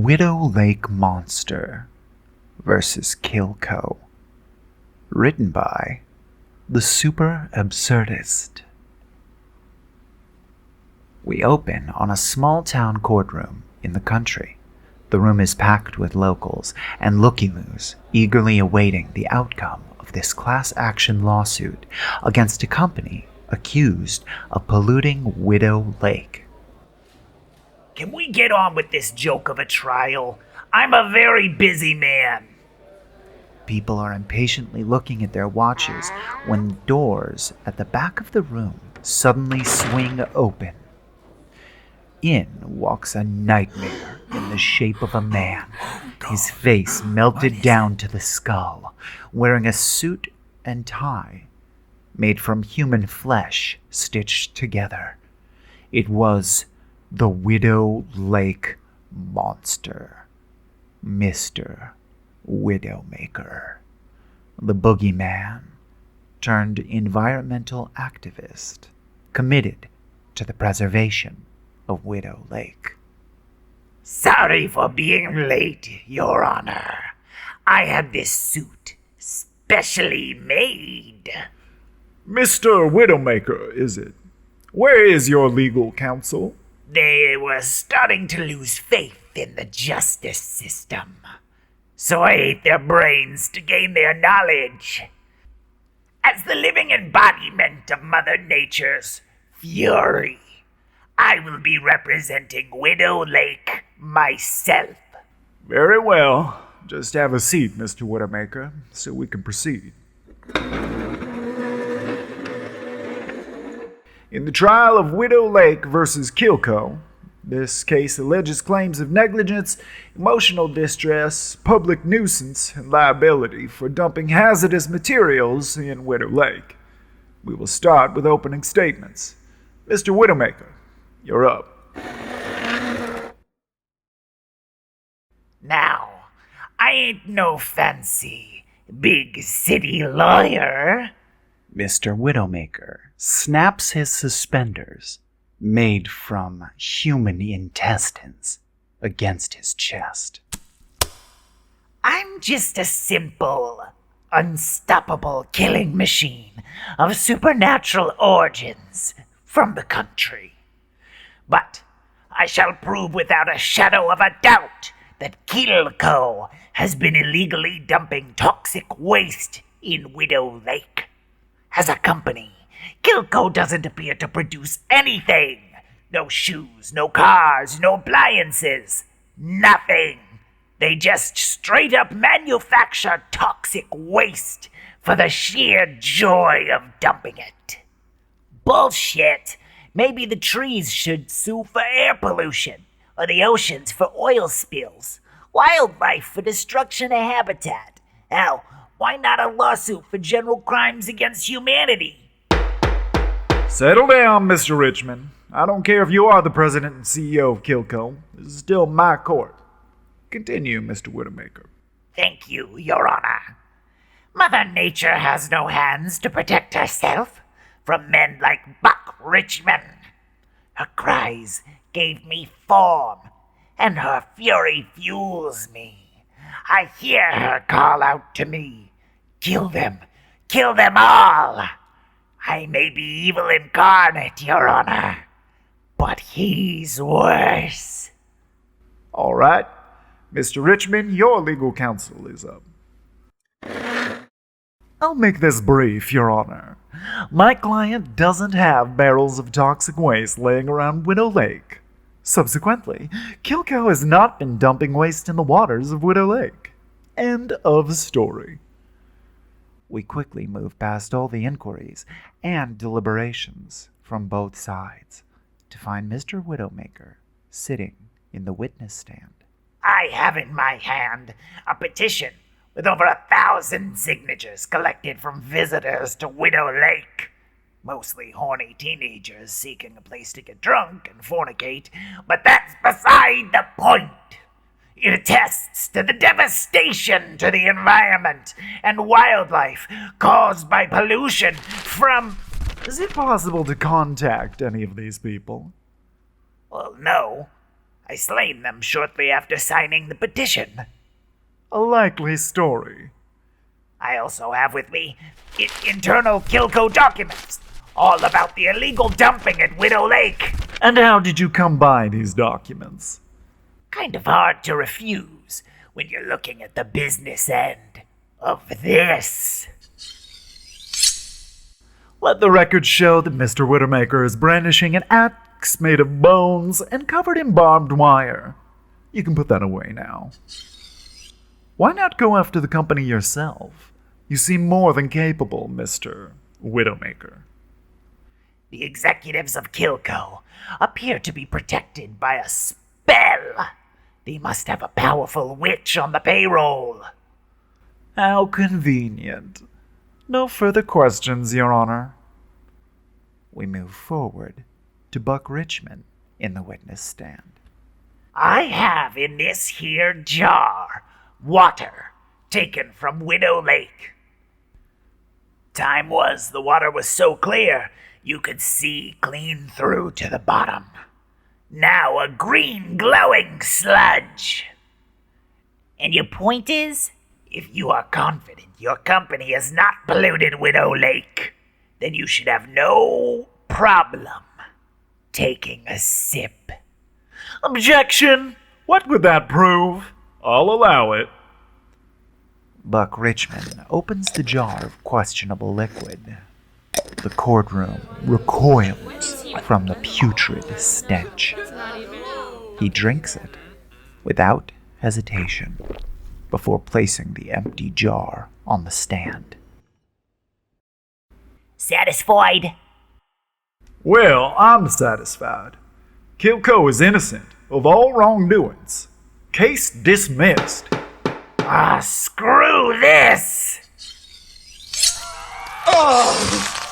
Widow Lake Monster vs. KillCo. Written by the Super Absurdist. We open on a small-town courtroom in the country. The room is packed with locals and looky-loos eagerly awaiting the outcome of this class-action lawsuit against a company accused of polluting Widow Lake. Can we get on with this joke of a trial? I'm a very busy man. People are impatiently looking at their watches when the doors at the back of the room suddenly swing open. In walks a nightmare in the shape of a man, his face melted down to the skull, wearing a suit and tie made from human flesh stitched together. It was the Widow Lake Monster, Mr. Widowmaker, the boogeyman turned environmental activist, committed to the preservation of Widow Lake. Sorry for being late, Your Honor. I had this suit specially made. Mr. Widowmaker, is it? Where is your legal counsel? They were starting to lose faith in the justice system, so I ate their brains to gain their knowledge. As the living embodiment of Mother Nature's fury, I will be representing Widow Lake myself. Very well. Just have a seat, Mr. Widowmaker, so we can proceed. In the trial of Widow Lake versus KillCo, this case alleges claims of negligence, emotional distress, public nuisance, and liability for dumping hazardous materials in Widow Lake. We will start with opening statements. Mr. Widowmaker, you're up. Now, I ain't no fancy big city lawyer. Mr. Widowmaker snaps his suspenders, made from human intestines, against his chest. I'm just a simple, unstoppable killing machine of supernatural origins from the country. But I shall prove without a shadow of a doubt that KillCo has been illegally dumping toxic waste in Widow Lake. As a company, KillCo doesn't appear to produce anything. No shoes, no cars, no appliances. Nothing. They just straight up manufacture toxic waste for the sheer joy of dumping it. Bullshit. Maybe the trees should sue for air pollution, or the oceans for oil spills, wildlife for destruction of habitat. Hell, why not a lawsuit for general crimes against humanity? Settle down, Mr. Richmond. I don't care if you are the president and CEO of KillCo. This is still my court. Continue, Mr. Widowmaker. Thank you, Your Honor. Mother Nature has no hands to protect herself from men like Buck Richmond. Her cries gave me form, and her fury fuels me. I hear her call out to me, kill them all. I may be evil incarnate, Your Honor, but he's worse. All right. Mr. Richmond, your legal counsel is up. I'll make this brief, Your Honor. My client doesn't have barrels of toxic waste laying around Widow Lake. Subsequently, KillCo has not been dumping waste in the waters of Widow Lake. End of story. We quickly move past all the inquiries and deliberations from both sides to find Mr. Widowmaker sitting in the witness stand. I have in my hand a petition with over 1,000 signatures collected from visitors to Widow Lake. Mostly horny teenagers seeking a place to get drunk and fornicate, but that's beside the point. It attests to the devastation to the environment and wildlife caused by pollution from... Is it possible to contact any of these people? Well, no. I slain them shortly after signing the petition. A likely story. I also have with me internal KillCo documents, all about the illegal dumping at Widow Lake. And how did you come by these documents? Kind of hard to refuse when you're looking at the business end of this. Let the record show that Mr. Widowmaker is brandishing an axe made of bones and covered in barbed wire. You can put that away now. Why not go after the company yourself? You seem more than capable, Mr. Widowmaker. The executives of KillCo appear to be protected by a spell. They must have a powerful witch on the payroll. How convenient. No further questions, Your Honor. We move forward to Buck Richmond in the witness stand. I have in this here jar water taken from Widow Lake. Time was the water was so clear you could see clean through to the bottom. Now a green glowing sludge. And your point is? If you are confident your company has not polluted Widow Lake, then you should have no problem taking a sip. Objection! What would that prove? I'll allow it. Buck Richmond opens the jar of questionable liquid. The courtroom recoils from the putrid stench. He drinks it without hesitation before placing the empty jar on the stand. Satisfied? Well, I'm satisfied. KillCo is innocent of all wrongdoings. Case dismissed. Ah, screw this! Oh!